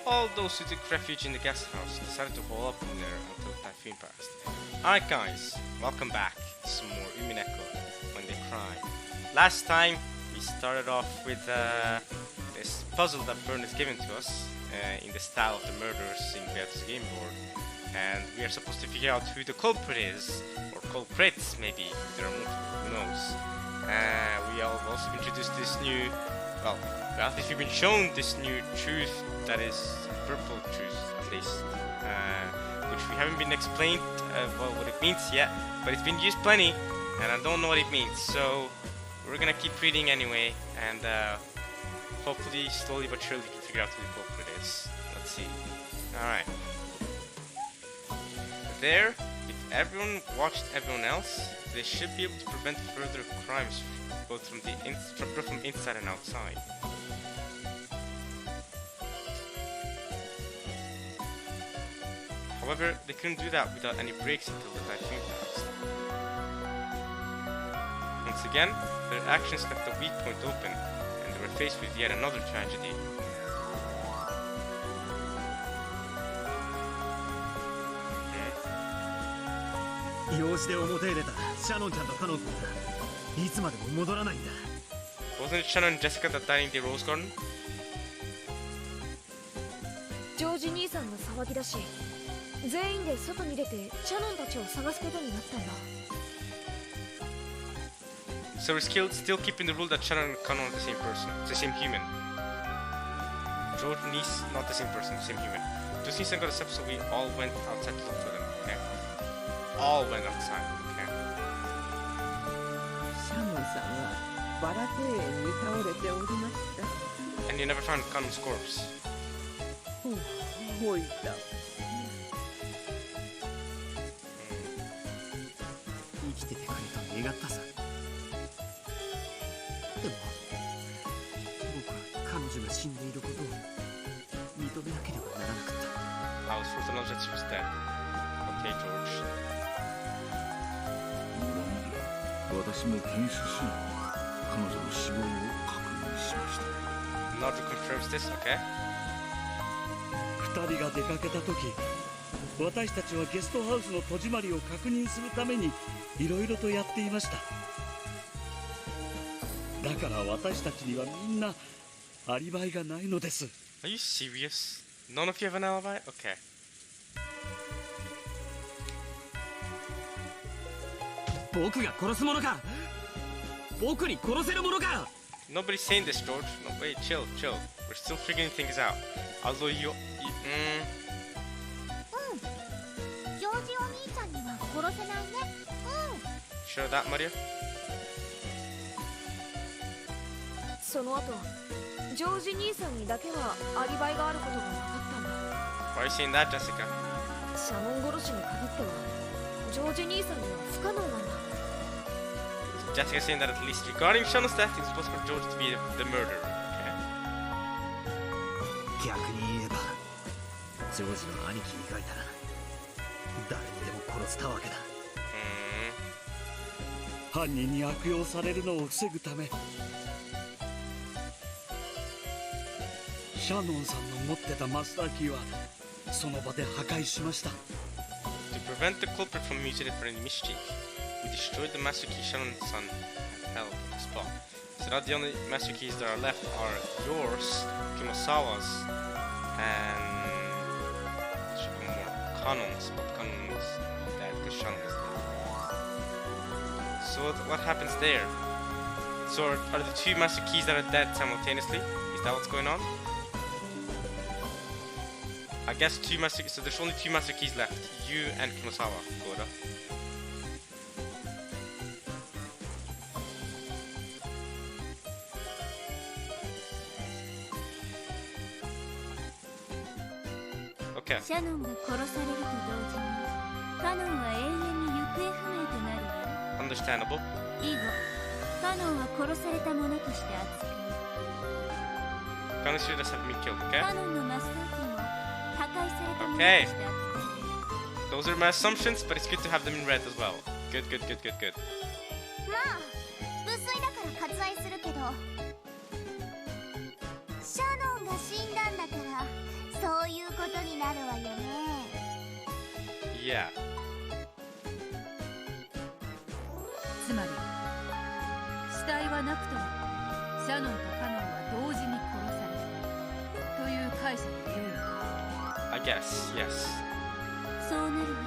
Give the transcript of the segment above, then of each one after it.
all those who took refuge in the guest house decided to hole up in there until the typhoon passed. Alright guys, welcome back to some more Umineko When They Cry. Last time we started off with this puzzle that Bern has given to us in the style of the murderers in Beatrice's game board. And we are supposed to figure out who the culprit is, or culprits maybe, if there are multiple, who knows. We have also introduced this new, well, at least we've been shown this new truth that is purple truth, at least, which we haven't been explained what it means yet, but it's been used plenty, and I don't know what it means, so we're gonna keep reading anyway, and hopefully, slowly but surely, we can figure out who the culprit is. Let's see. Alright. There, if everyone watched everyone else, they should be able to prevent further crimes, both from inside and outside. However, they couldn't do that without any breaks until the typhoon passed. Once again, their actions left a weak point open, and they were faced with yet another tragedy. Wasn't it Shannon and Jessica that died in the Rose Garden? ジョージ兄さんが騒ぎ出し、全員で外に出てシャノンたちを探すことになったんだ。So we're still keeping the rule that Shannon and Connor are the same person, the same human. George and Niece, not the same person, the same human. Just Niece got us up, so we all went outside to look for them. Okay. All went outside. Okay. And you never found Connor's corpse. I was supposed to know that she was dead. Okay, George. Nodger confirms this, okay? 2人が出かけた時、私たちはゲストハウスの戸締まりを確認するためにいろいろとやっていました。だから私たちにはみんなアリバイがないのです。Are you serious? None of you have an alibi? Okay. 僕が殺すものか？僕に殺せるものか？ Nobody's saying this, George. No, wait, chill. We're still figuring things out. Although you ジョージお兄ちゃんには殺せないね。Sure of that, Maria? その後、ジョージ兄さんにだけはアリバイがあることが分かったんだ。 Why are you saying that, Jessica? シャノン殺しに限っては、ジョージ兄さんには不可能なんだ。Jessica saying that at least regarding Shannon's death, it was possible for George to be the murderer. Okay. 逆に言えば、ジョージの兄貴以外なら誰にでも殺せたわけだ。犯人に悪用されるのを防ぐため、シャノンさんの持ってたマスターキーはその場で破壊しました。To prevent the culprit from using it for any mischief, we destroyed the master key Shannon's son had held on the spot. So now the only master keys that are left are yours, Kumasawa's, and Kanon's, but Kanon's dead because Shannon is dead. So what happens there? So are the two master keys that are dead simultaneously? Is that what's going on? I guess two master keys, so there's only two master keys left, you and Kumasawa, Koda. Okay. シャノンが殺されると同時にカノンは永遠に行方不明となるよ。 Understandable. 以後カノンは殺されたものとして扱う。 Kanon should just have been killed, okay? カノンのマスターキーも破壊されたものと Okay. して扱う。 Those are my assumptions, but it's good to have them in red as well. Good. まあ無粋だから割愛するけど、シャノンが死んだんだからそうになるわよね。 Yeah. つまり死体はなくともシャノンとカノンは同時に殺されたという解釈でよいのか。 I guess, yes. そうなるわ。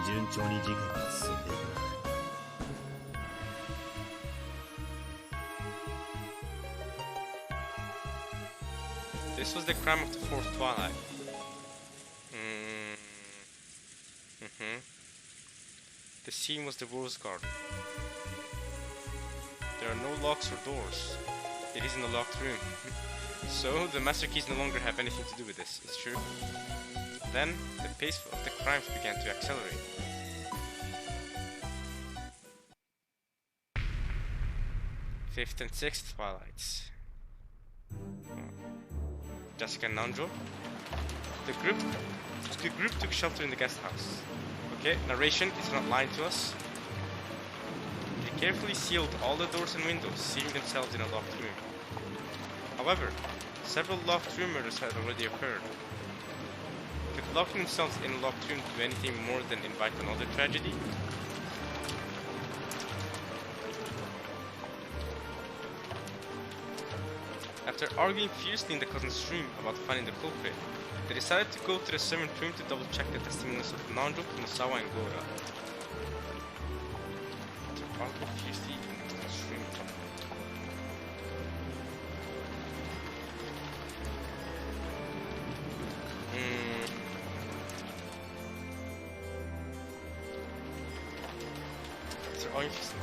順調に事件が進んでいるな。This was the crime of the fourth Twilight. The scene was the Rose Garden. There are no locks or doors. It isn't a locked room. So the master keys no longer have anything to do with this, it's true. Then the pace of the crimes began to accelerate. Fifth and sixth Twilights. Jessica and Nanjo. The group took shelter in the guest house. Okay, narration is not lying to us. They carefully sealed all the doors and windows, sealing themselves in a locked room. However, several locked room murders had already occurred. Could locking themselves in a locked room do anything more than invite another tragedy? After arguing fiercely in the cousin's room about finding the culprit, they decided to go to the servant room to double-check the testimonies of Nanjo, Kumasawa, and Gora. After arguing fiercely in the cousin's room. After arguing fiercely,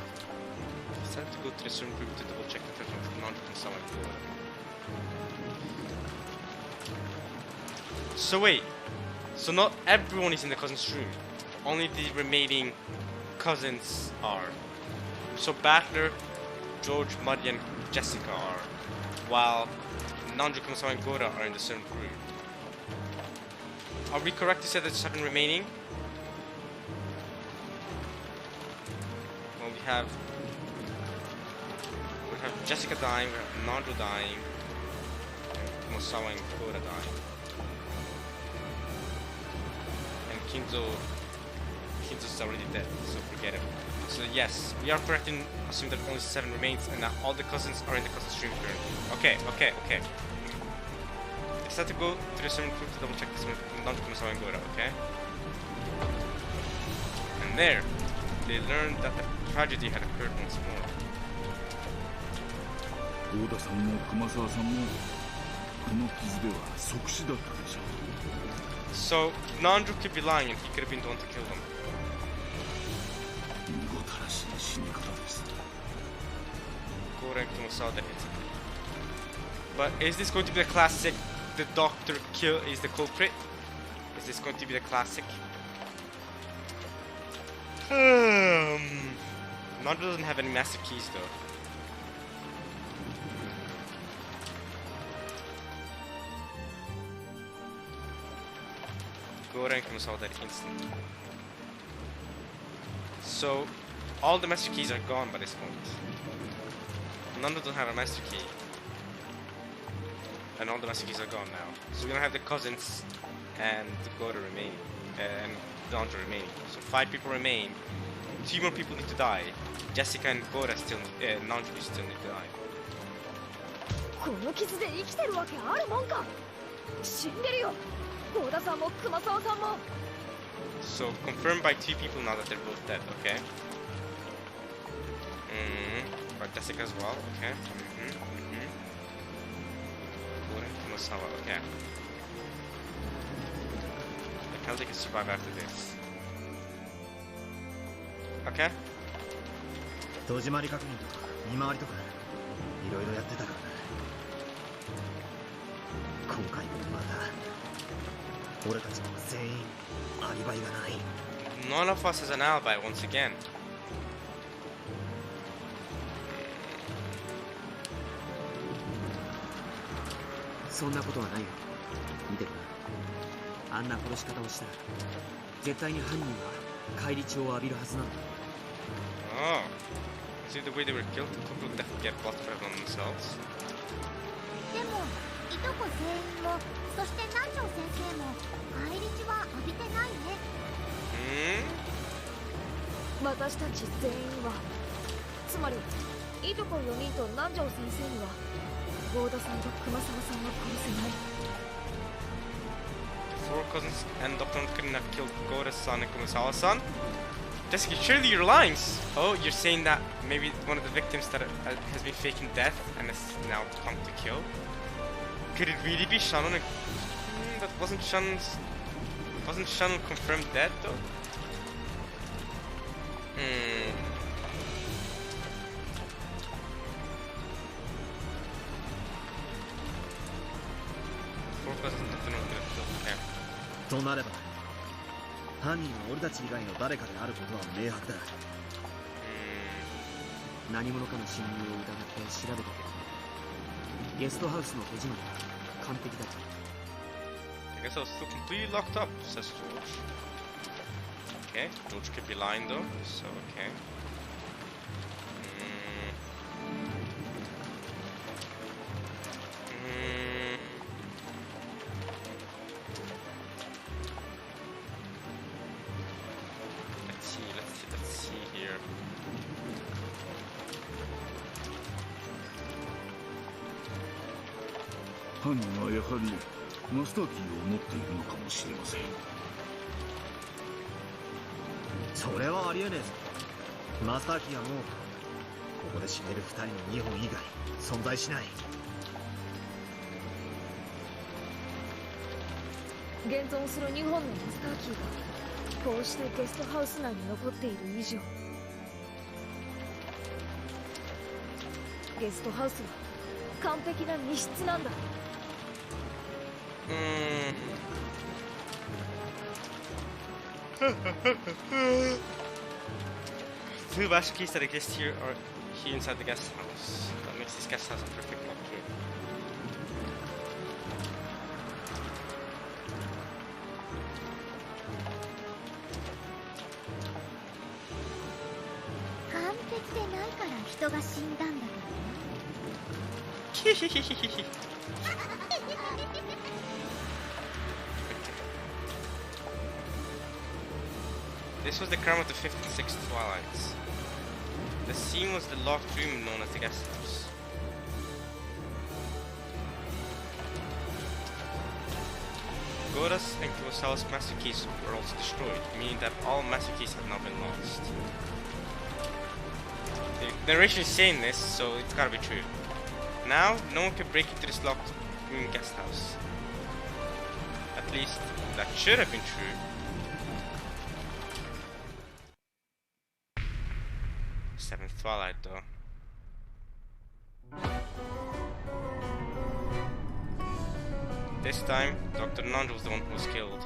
they decided to go to the servant room to double-check the testimonies of Nanjo, Kumasawa, and Gora. So wait, so not everyone is in the cousin's room, only the remaining cousins are. So Battler, George, Muddy, and Jessica are, while Nanjo, Kumasawa, and Gora are in the same room. Are we correct to say there's 7 remaining? Well, we have Jessica dying, we have Nanjo dying, Kumasawa and Gora dying. Kinzo's already dead, so forget it. So yes, we are correct in assuming that only 7 remains, and now all the cousins are in the cousin's room currently. Okay. They decided to go to the servant room to double check this with Nanjo, Kumasawa, and Gora, okay? And there, they learned that the tragedy had occurred once more. 大田さんも熊沢さんもこの傷では即死だったでしょう。 So Nanjo could be lying, and he could have been the one to kill them. 見事らしい死に方です。 Gora and Kumasawa that hits him. But is this going to be the classic? The doctor kill is the culprit. Is this going to be the classic? Nanjo doesn't have any master keys though. Gora and Kumasawa that instantly. So all the master keys are gone by this point. Nanjo doesn't have a master key. And all the master keys are gone now. So we don't have the cousins and the Gora remaining. And Nanjo remaining. So 5 people remain. 2 more people need to die. Jessica and Gora still Nanjo still need to die. この傷で生きてるわけあるもんか。死んでるよ。大田さんも熊沢さんも。 So confirmed by 2 people now that they're both dead, okay? But Jessica as well, okay? Gora and Kumasawa, okay. I can't think I can survive after this. Okay? 戸締まり確認とか見回りとかいろいろやってたからな。今回もまた俺たちも全員アリバイがない。 None of us has an alibi once again. そんなことはないよ。見てるな。あんな殺し方をしたら絶対に犯人は返り血を浴びるはずなんだ。 Oh. See the way they were killed? The culprit would definitely get blood on themselves. でもいとこ全員も、そして南條先生も返り血は浴びてないね。私たち全員は、つまりいとこ4人と南條先生には郷田さんと熊沢さんは殺せない。 Four cousins and Dr. couldn't have killed Goda-san and Kumasawa-san. Jessica, surely you're lying. Oh, you're saying that maybe one of the victims that has been faking death and has now come to kill. Could it really be Shannon? That wasn't Shannon's. Wasn't Shannon confirmed dead though? Four cousins and Dr. could have killed. Okay. となれば犯人は俺たち以外の誰かであることは明白だ。何者かの侵入を疑って調べたけど、ゲストハウスの戸締まりは完璧だと。 I guess I was still completely locked up, says George. Okay, George could be lying though, so okay. Let's see here. 犯人はやはりマスターキーを持っているのかもしれません。それはありえねえぞ。マスターキーはもうここで死ねる2人の2本以外存在しない。現存する2本のマスターキーがこうしてゲストハウス内に残っている以上、ゲストハウスは完璧な密室なんだ。Two master keys that exist here are here inside the guest house. That makes this guest house a perfect lock-in. Perfect でないから人が死んだんだけどね。This was the crime of the 5th and 6th Twilights. The scene was the locked room known as the guest house. Goda's and Kurosawa's master keys were also destroyed, meaning that all master keys have now been lost. The narration is saying this, so it's gotta be true. Now, no one can break into this locked room guest house. At least, that should have been true. Seventh Twilight, though. This time, Dr. Nanjo was the one who was killed.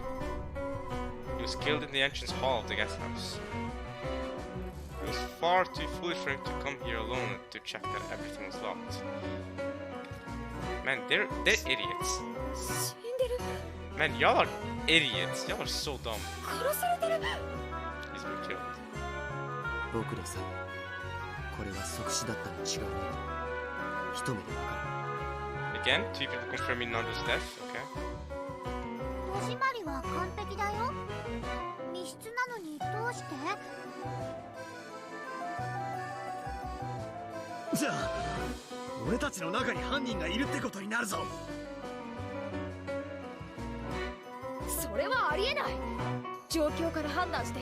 He was killed in the entrance hall of the guest house. It was far too foolish for him to come here alone to check that everything was locked. Man, they're idiots. Man, y'all are idiots. Y'all are so dumb. He's been killed. 僕でさえこれは即死だったに違うね。一目でわかる。 Again, two people confirming Nando's death. Okay. 戸締まりは完璧だよ。密室なのにどうして？じゃあ俺たちの中に犯人がいるってことになるぞ。それはありえない。状況から判断して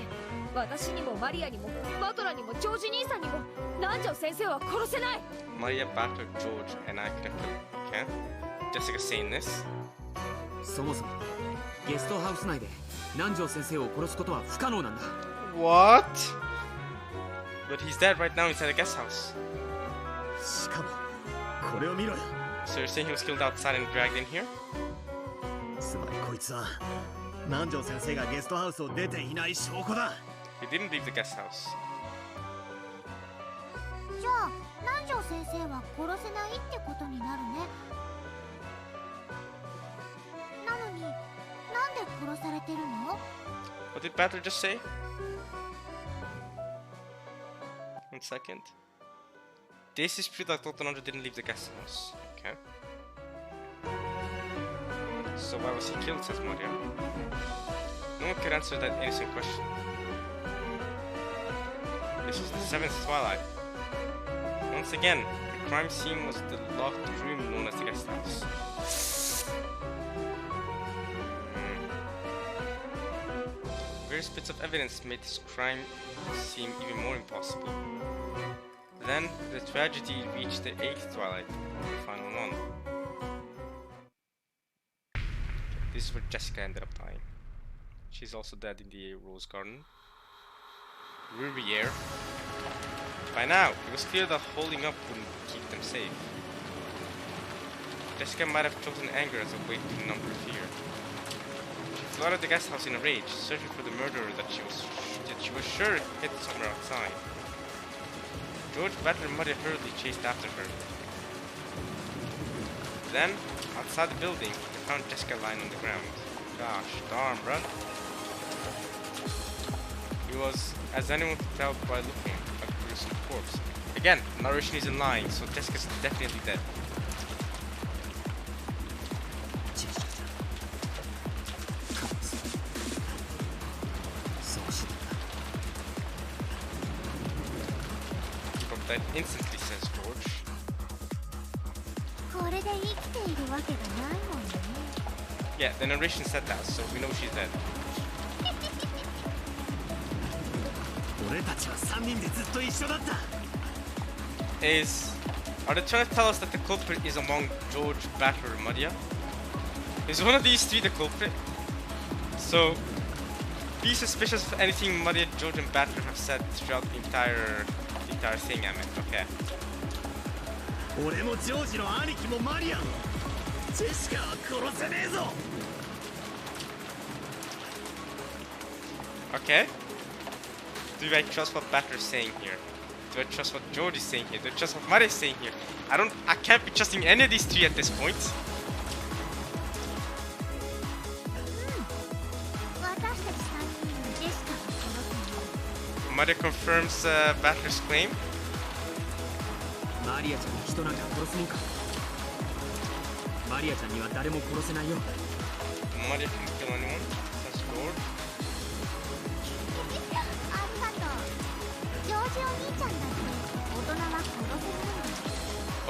私にもマリアにもバトラにもジョージ兄さんにも南條先生は殺せない。 Maria battered George and I could have killed. Okay. Jessica saying this. そもそもゲストハウス内で南條先生を殺すことは不可能なんだ。 What? But he's dead right now inside the guest house. しかもこれを見ろよ。 So you're saying he was killed outside and dragged in here? つまりこいつは南條先生がゲストハウスを出ていない証拠だ。 He didn't leave the guest house. じゃあ南條先生は殺せないってことになるね。なのになんで殺されてるの？ What did Battler just say? 1 second. This is proof that Dr. Nanjo didn't leave the guest house. Okay. So why was he killed, says Maria. No one could answer that innocent question. This was the 7th Twilight. Once again, the crime scene was the locked room known as the guest house. Various bits of evidence made this crime seem even more impossible. Then, the tragedy reached the 8th Twilight, the final one. This is where Jessica ended up dying. She's also dead in the Rose Garden. Rubier. By now, it was clear that holding up wouldn't keep them safe. Jessica might have chosen anger as a way to numb her fear. She flew out of the guest house in a rage, searching for the murderer that she was sure hid somewhere outside. George, Butler, and Maria hurriedly chased after her. Then, outside the building, they found Jessica lying on the ground. Gosh darn, bruh. He was, as anyone could tell by looking, a gruesome corpse. Again, narration isn't lying, so Jessica's definitely dead. From that instantly, says George. Yeah, the narration said that, so we know she's dead. Are they trying to tell us that the culprit is among George, Butler, and Maria? Is one of these three the culprit? So, be suspicious of anything Maria, George, and Butler have said throughout the entire thing, I meant, okay. Okay. Do I trust what Butler's saying here? Do I trust what George is saying here? Do I trust what Maria is saying here? I can't be trusting any of these three at this point. Maria confirms Butler's claim. Maria didn't kill anyone. That's George.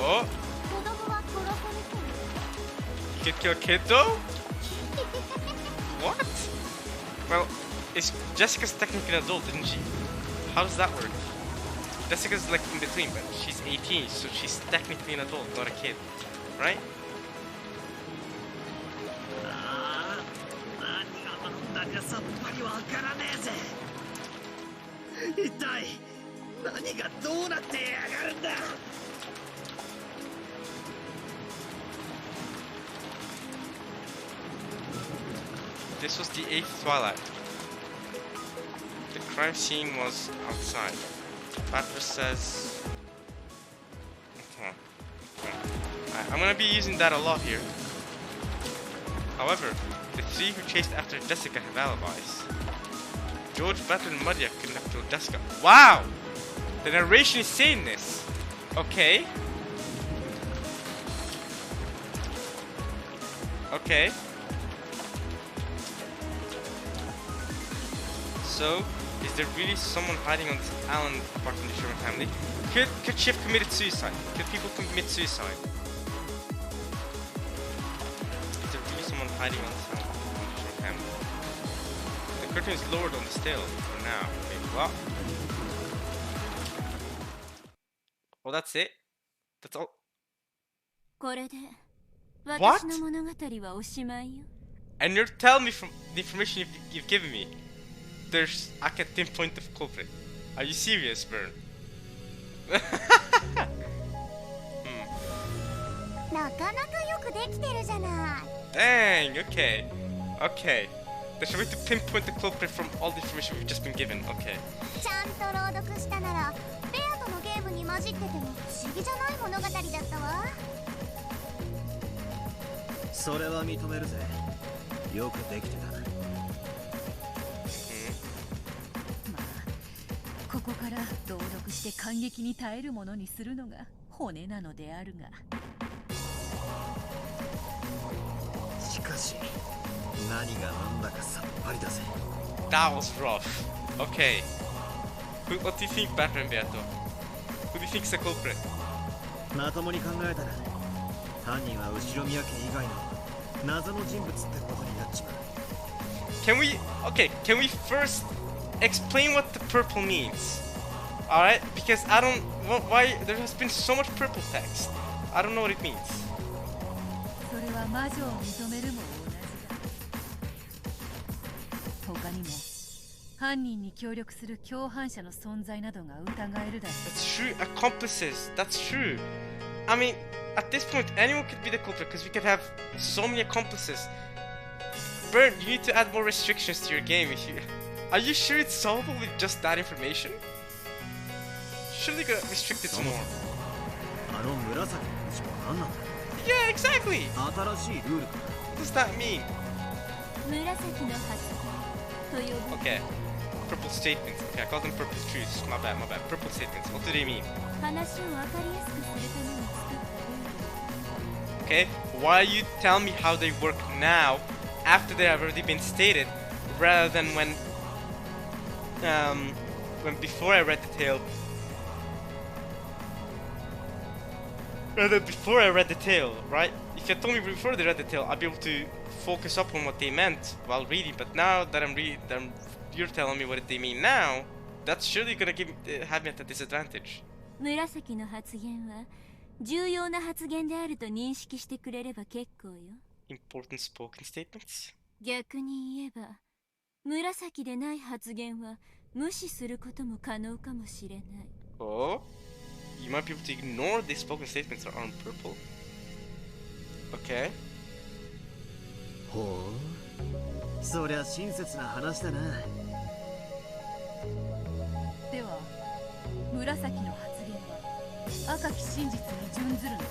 Oh! You could kill a kid though? What? Well, Jessica's technically an adult, isn't she? How does that work? Jessica's like in between, but she's 18, so she's technically an adult, not a kid. Right? This was the 8th Twilight. The crime scene was outside. Butler says... I'm gonna be using that a lot here. However, the three who chased after Jessica have alibis. George, Butler, and Maria couldn't have killed Jessica. Wow! The narration is saying this. Okay. Okay. So, is there really someone hiding on this island apart from the Sherman family? Could she have committed suicide? Could people commit suicide? Is there really someone hiding on this island apart from the Sherman family? The curtain is lowered on this tale for now. Okay, well. Well, that's it. That's all. What? And you're telling me from the information you've given me, I can pinpoint the culprit. Are you serious, Bern? Dang, okay. Okay. There's a way to pinpoint the culprit from all the information we've just been given. Okay. しい。何が何だかさっぱりだぜ。 That was rough. Okay. What do you think, Batman Beato? Who do you think's the culprit? まともに考えたら犯人は後ろ宮家以外の謎の人物ってことになっちまう。 Can we first explain what the purple means? Alright? Because I don't... Why... There has been so much purple text. I don't know what it means. それは魔女を認めるも同じだ。他にも犯人に協力する共犯者の存在などが疑えるだろう。 That's true. Accomplices. That's true. I mean, at this point, anyone could be the culprit because we could have so many accomplices. Bert, you need to add more restrictions to your game. Are you sure it's solvable with just that information? Surely gonna restrict it some more. あの紫の文字は何なんだ。 Yeah, exactly. 新しいルールか。 What does that mean? 紫の発言と呼ぶ Okay. Purple statements. Okay, I call them purple truths. My bad. Purple statements. What do they mean? 話を分かりやすくするために作ったルール。 Okay. Why you tell me how they work now after they have already been stated, rather than when before I read the tale. Rather before I read the tale, right? If you had told me before they read the tale, I'd be able to focus up on what they meant while reading. But now that you're telling me what they mean now, that's surely gonna have me at a disadvantage. 紫の発言は重要な発言であると認識してくれれば結構よ。 Important spoken statements? 逆に言えば紫でない発言は無視することも可能かもしれない。 Oh? You might be able to ignore these spoken statements that are on purple. Okay. ほう、そりゃ親切な話だな。では紫の発言は赤き真実に準ずるのか。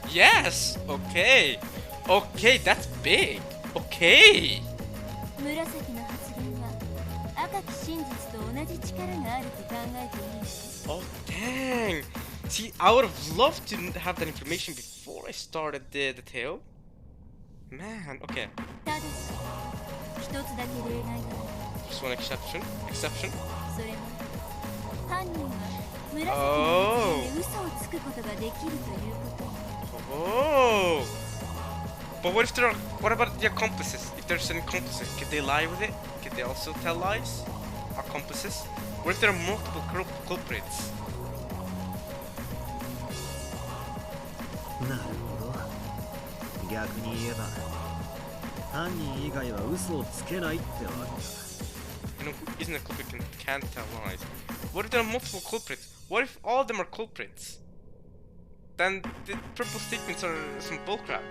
Yes! Okay! Okay, that's big! Okay! 紫の発言は赤き真実と同じ力があると考えていい。 Oh, dang! See, I would have loved to have that information before I started the tale. Man, okay. ただし一つだけ例外がある。 Just one exception. それは犯人は紫の発言で嘘をつくことができるということ。 Oh! But what about the accomplices? If there's any accomplices, could they lie with it? Could they also tell lies? Accomplices? What if there are multiple culprits? なるほど。逆に言えば犯人以外は嘘をつけないってわけだ。 You know, who isn't a culprit can't tell lies? What if there are multiple culprits? What if all of them are culprits? Then the purple statements are some bullcrap.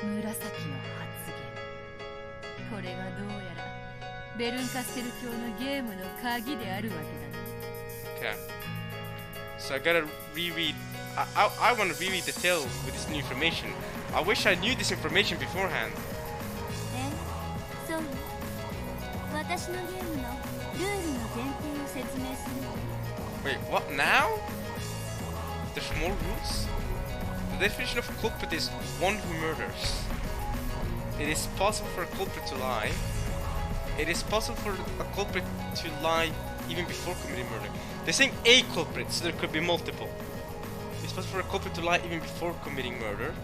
紫の発言。これはどうやらベルンカステル教のゲームの鍵であるわけだな。 Okay. So I gotta reread. I want to reread the tale with this new information. I wish I knew this information beforehand. そうよ。私のゲームのルールの前提を説明するわ。 Wait, what now? There's more rules? The definition of culprit is one who murders. It is possible for a culprit to lie. It is possible for a culprit to lie even before committing murder. They're saying a culprit, so there could be multiple. It's possible for a culprit to lie even before committing murder.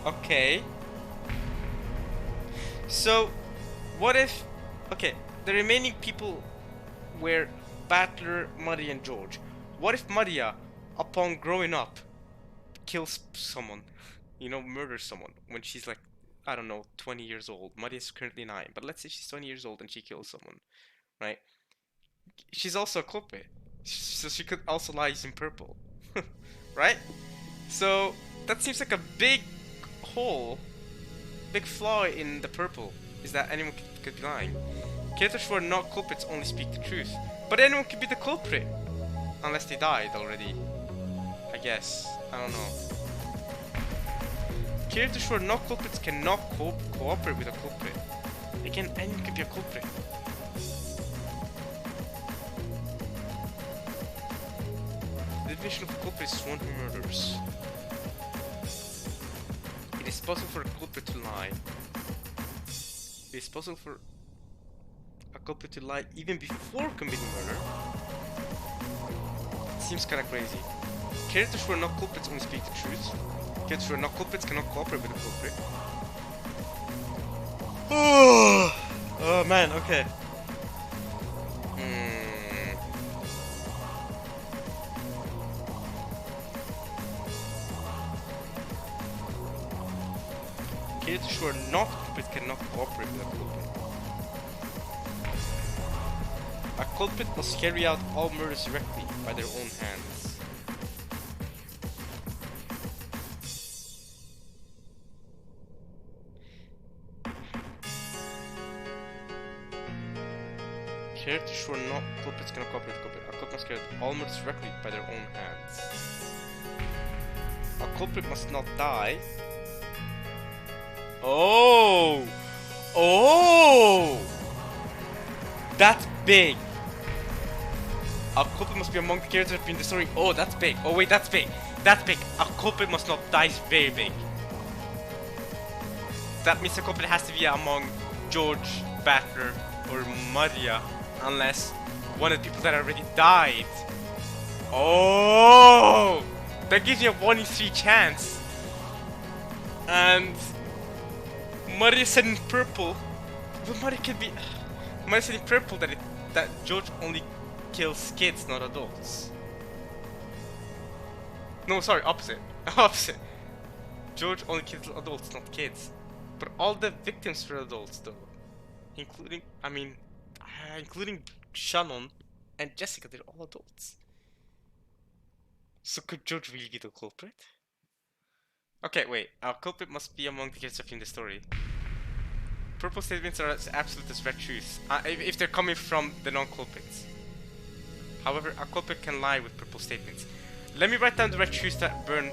Okay. So, what if... Okay, the remaining people were Battler, Maria, and George. What if Maria, upon growing up, kills someone? You know, murders someone when she's like, I don't know, 20 years old. Maria's currently 9, but let's say she's 20 years old and she kills someone, right? She's also a culprit, so she could also lie using purple, right? So that seems like a big hole, big flaw in the purple, is that anyone could be lying. Characters who are not culprits only speak the truth, but anyone could be the culprit, unless they died already, I guess. I don't know. Characters who are not culprits cannot cooperate with a culprit. Again, anyone could be a culprit. definition of culprit is one who murders. It is possible for a culprit to lie. It is possible for a culprit to lie even before committing murder. Seems kinda crazy. Characters who are not culprits only speak the truth. Characters who are not culprits cannot cooperate with a culprit. Oh man, okay. Characters who are not culprits cannot cooperate with a culprit. A culprit must carry out all murders directly by their own hands. Characters who are not culprits cannot cooperate with a culprit. A culprit must carry out all murders directly by their own hands. A culprit must not die. Oh! Oh! That's big! A culprit must be among the characters in the story. Oh, that's big. Oh wait, that's big. That's big. A culprit must not die is very big. That means a culprit has to be among George, Battler, or Maria, unless one of the people that already died. Oh! That gives me a 1 in 3 chance. And Maria said in purple. But Maria can be. Maria said in purple that George only kills kids, not adults. No, sorry, opposite. Opposite. George only kills adults, not kids. But all the victims were adults, though, including Shannon and Jessica. They're all adults. So could George really be the culprit? Okay, wait. Our culprit must be among the characters in the story. Purple statements are as absolute as red truths, if they're coming from the non-culprits. However, a culprit can lie with purple statements. Let me write down the red truths that Burn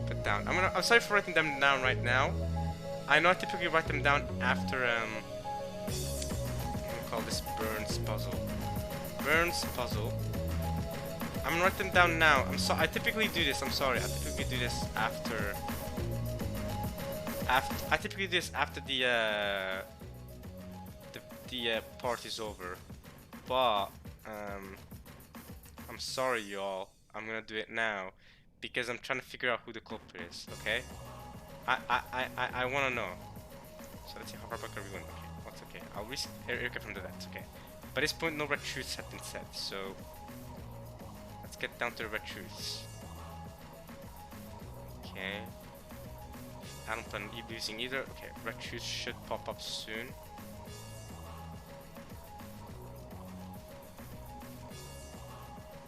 put down. I'm sorry for writing them down right now. I know I typically write them down after I'm gonna call this Burn's puzzle. Burn's puzzle. I'm gonna write them down now. I typically do this. I'm sorry. I typically do this after. I typically do this after the part is over. But I'm sorry, y'all. I'm gonna do it now because I'm trying to figure out who the culprit is. Okay. I wanna know. So let's see how far back are we going. Okay, what's okay? I'll risk Erica from the that. Okay. By this point, no red truths have been said. So let's get down to the red truths. Okay. I don't plan on losing either. Okay, red truths should pop up soon.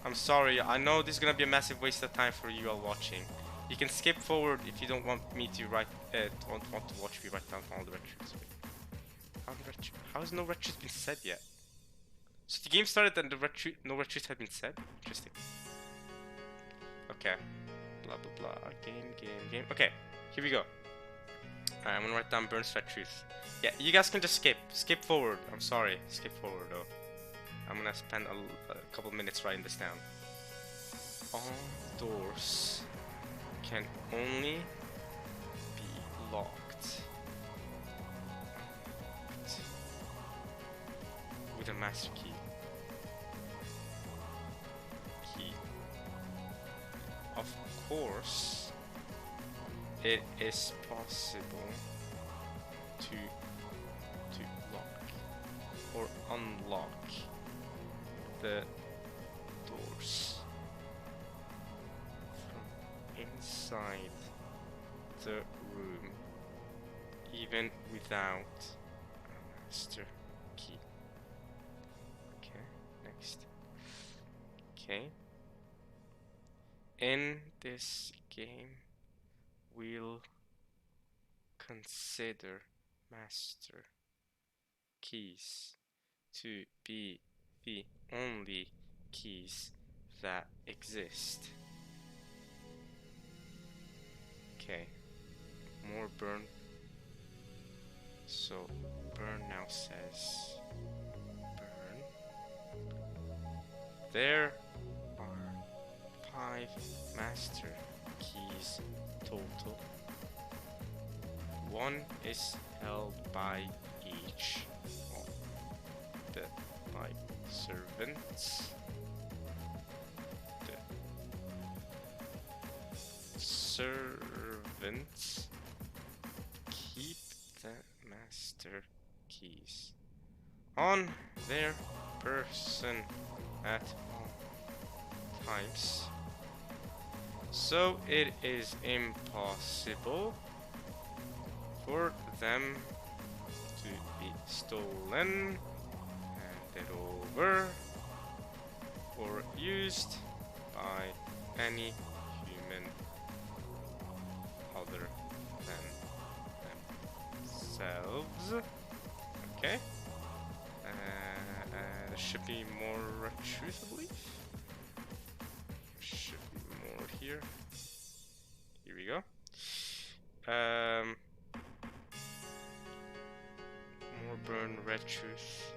I'm sorry, I know this is gonna be a massive waste of time for you all watching. You can skip forward if you don't want me to write, don't want to watch me write down all the red truths. How has no red truth been said yet? So the game started and no red truth had been said? Interesting. Okay. Blah blah blah. Game. Okay, here we go. Alright, I'm gonna write down Burn's red truth. Yeah, you guys can just skip forward. I'm sorry, skip forward though. I'm gonna spend a couple minutes writing this down. All doors can only be locked with a master key. Of course, it is possible to lock or unlock the doors from inside the room even without a master key. Okay, next. Okay. In this game, we'll consider master keys to be the only keys that exist. Okay, more Burn. So Burn now says, Burn, there are master keys total. 1 is held by each of the 5 servants. The servants keep the master keys on their person at all times, so it is impossible for them to be stolen, handed over, or used by any human other than themselves. Okay. There should be more truth, I believe. Should be more here. Here we go. More burn red truth.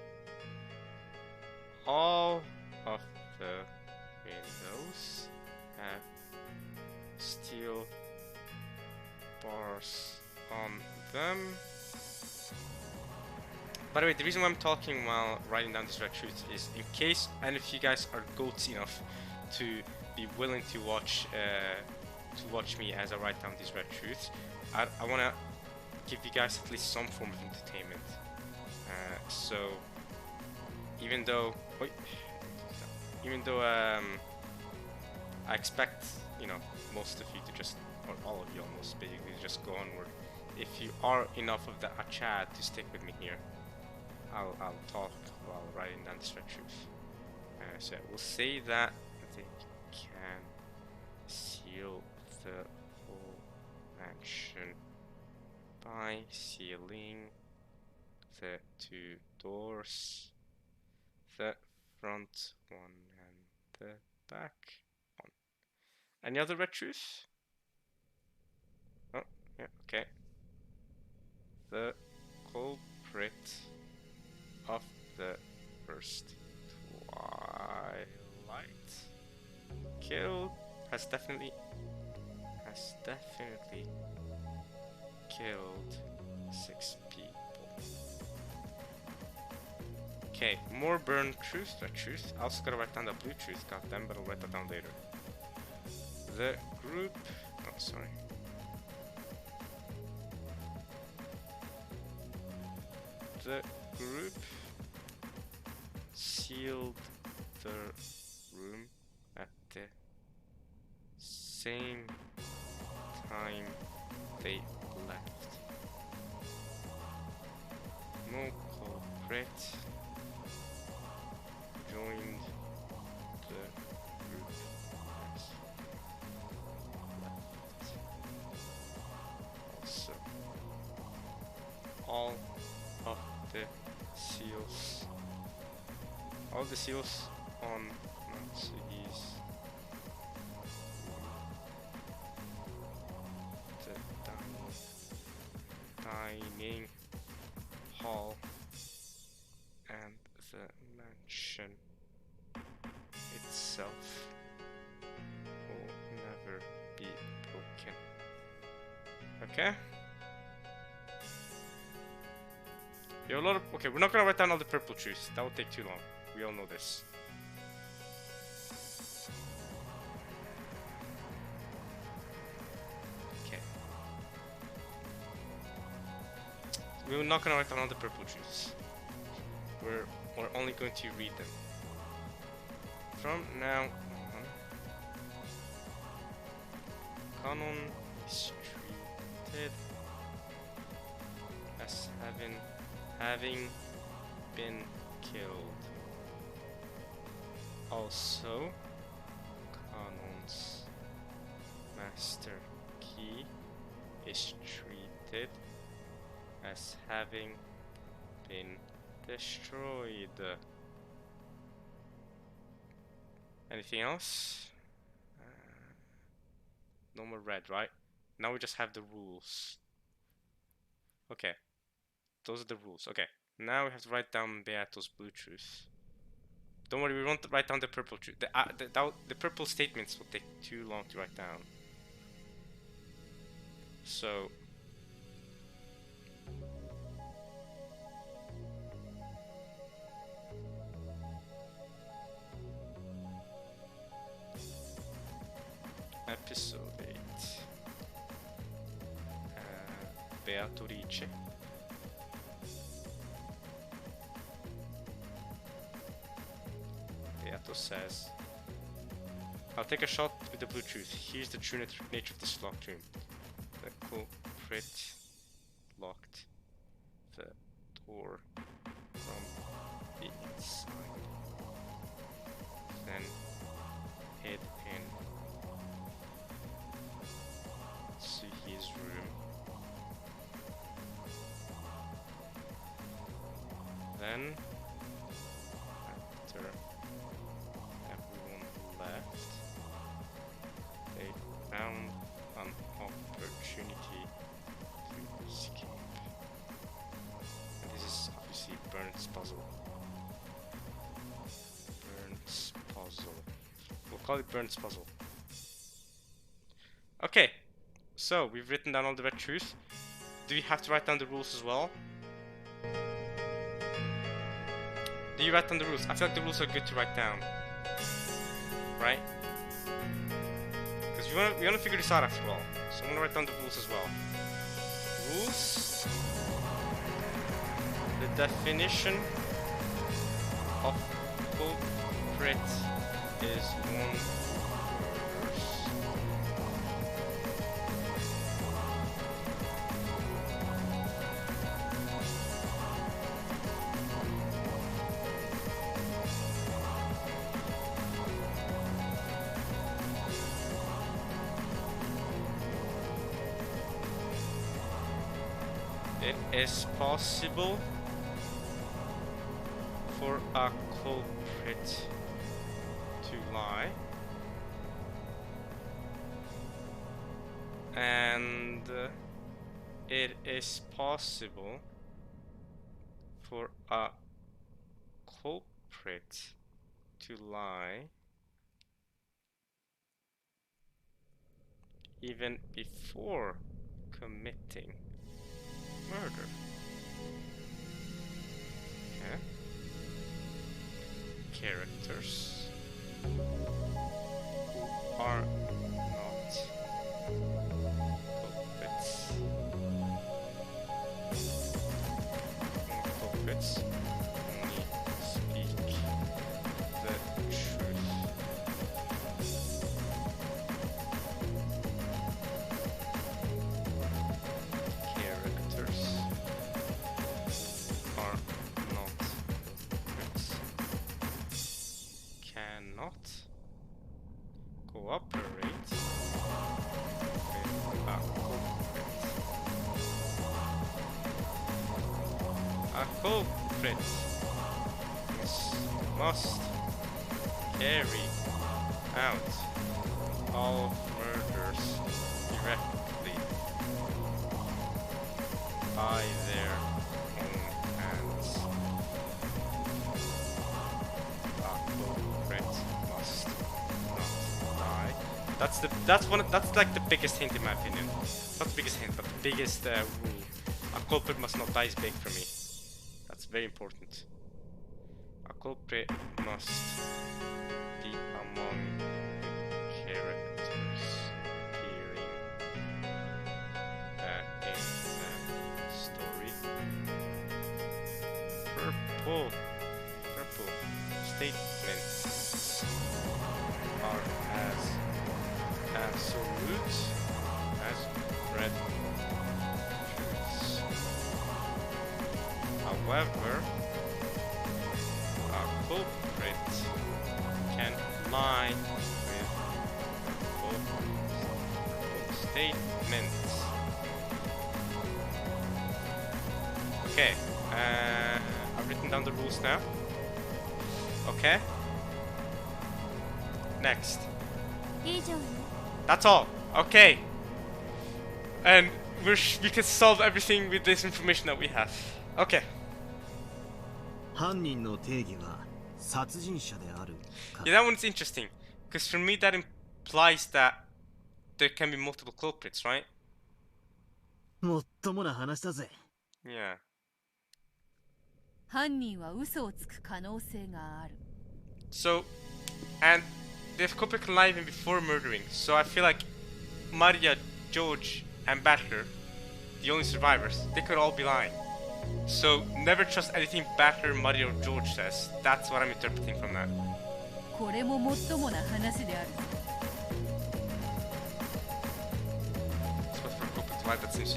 All of the windows have steel bars on them. By the way, the reason why I'm talking while writing down this red truth is in case any of you guys are goats enough to be willing to watch me as I write down these red truths. I want to give you guys at least some form of entertainment. So even though I expect, you know, most of you to just, or all of you almost basically, just go onward. If you are enough of the Achad to stick with me here, I'll talk while writing down this red truth. So we'll say that they can seal the whole mansion by sealing the 2 doors, the front one and the back one. Any other red truth? Oh, yeah, okay. The culprit of the first twilight killed has definitely killed 6 people. Okay, more burn truth, red truth. I also gotta write down the blue truth, goddamn, but I'll write that down later. The group, oh sorry. The group sealed the room at the same time they left. No culprit joined the group as left. Also, all the seals on Natsuhi's the dining hall and the mansion itself will never be broken. Okay? You have a lot of, okay, we're not gonna write down all the purple truths. That would take too long. We all know this. Okay. We're not gonna write down all the purple truths. We're only going to read them. From now on, Canon is treated as having been killed. Also, Canon's master key is treated as having been destroyed. Anything else? No more red, right? Now we just have the rules. Okay. Those are the rules. Okay. Now we have to write down Beato's blue truth. Don't worry, we won't write down the purple truth. The purple statements will take too long to write down. So episode 8. Beatrice. Beato says, I'll take a shot with the blue truth. Here's the true nature of this locked room. The culprit locked the door from the inside. Then head in to his room. Then, after everyone left, they found an opportunity to escape. And this is obviously Burns' puzzle. Burns' puzzle. We'll call it Burns' puzzle. Okay, so we've written down all the red truth. Do we have to write down the rules as well? Do you write down the rules? I feel like the rules are good to write down, right? Because we wanna figure this out after all. So I'm gonna write down the rules as well. Rules. The definition of culprit is one verse. It is possible for a culprit to lie, and it is possible for a culprit to lie even before committing murder. Okay. Characters who are not culprits. Culprits only speak the truth. Characters are not culprits. Cannot cooperate with a culprit. A culprit must carry out all murders directly by their own hands. A culprit must not die. That's like the biggest hint in my opinion. Not the biggest hint, but the biggest rule. A culprit must not die is big for me. That's very important. A culprit must be among the characters appearing in the story. Purple statements are as absolute as red truths. However, a culprit can lie with purple statements. Okay, I've written down the rules now. Okay. Next. 以上よ。 That's all. Okay. And we can solve everything with this information that we have. Okay. 犯人の定義は殺人者であるか。 Yeah, that one's interesting. Because for me, that implies that there can be multiple culprits, right? もっともな話だぜ。 Yeah. 犯人は嘘をつく可能性がある。 So, and this culprit can lie even before murdering. So I feel like Maria, George, and Battler, the only survivors, they could all be lying. So never trust anything Battler, Maria, or George says. That's what I'm interpreting from that. これももっともな話である。 So for a culprit to lie, that seems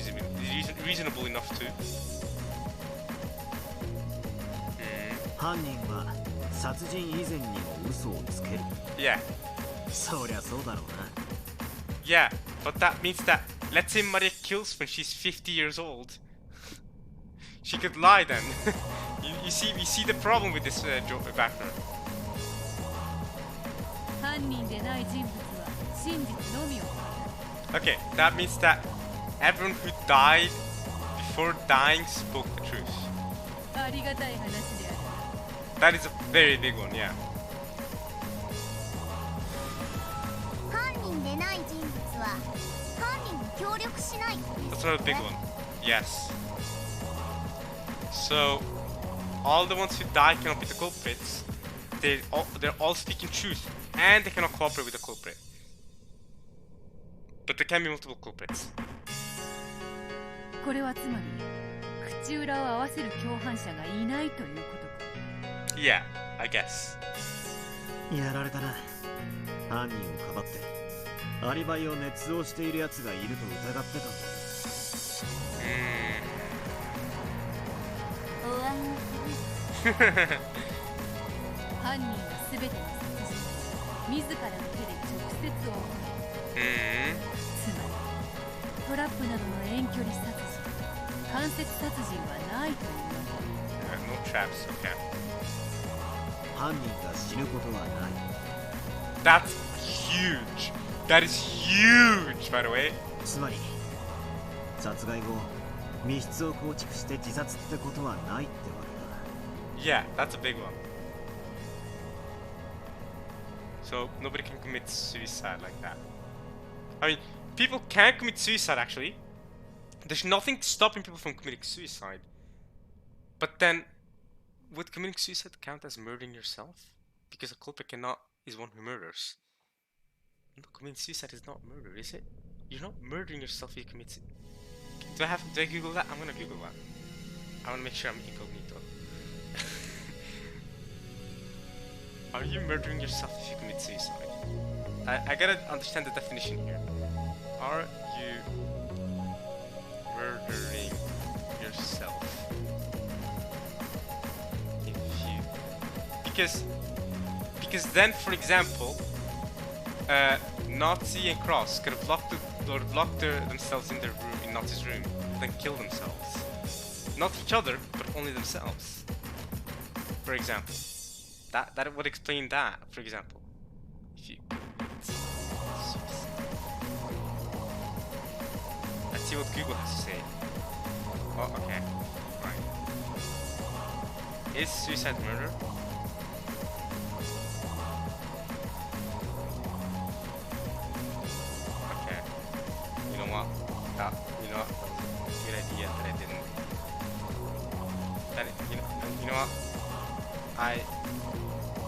reasonable enough too. 犯人は殺人以前にも嘘をつける。 Yeah. そりゃそうだろうな。 Yeah, but that means that let's say Maria kills when she's 50 years old. She could lie then. you see the problem with this Battler. 犯人でない人物は真実のみを語る。 Okay, that means that everyone who died before dying spoke the truth. ありがたい話である。 That is a very big one, yeah. 犯人でない人物は犯人に協力しない。 That's another big one. Yes. So, all the ones who died cannot be the culprits. They're all speaking truth, and they cannot cooperate with the culprit. But there can be multiple culprits. これはつまり口裏を合わせる共犯者がいないということか。 Yeah, I guess. やられたな。犯人をかばってアリバイを捏造している奴がいると疑ってたんだ。犯人は全ての殺人を自らの手で直接行う。つまりトラップなどの遠距離殺人、間接殺人はないというわけ。 No traps, okay. 犯人が死ぬことはない。 That's huge. That is huge, by the way. つまり殺害後密室を構築して自殺ってことはないってわけだ。 Yeah, that's a big one. So nobody can commit suicide like that. I mean, people can commit suicide actually. There's nothing stopping people from committing suicide. But then, would committing suicide count as murdering yourself? Because a culprit is one who murders. No, committing suicide is not murder, is it? You're not murdering yourself if you commit suicide. Do I Google that? I'm gonna Google that. I wanna make sure I'm incognito. Are you murdering yourself if you commit suicide? I gotta understand the definition here. Are you murdering yourself if you... Because then, for example, Nazi and Cross could have locked themselves in their room, in Nazi's room, then kill themselves. Not each other, but only themselves. For example. That would explain that, for example. If you let's see what Google has to say. Oh, okay. Right. Is suicide murder? Okay. You know what? You know what? Good idea that I didn't. You know what?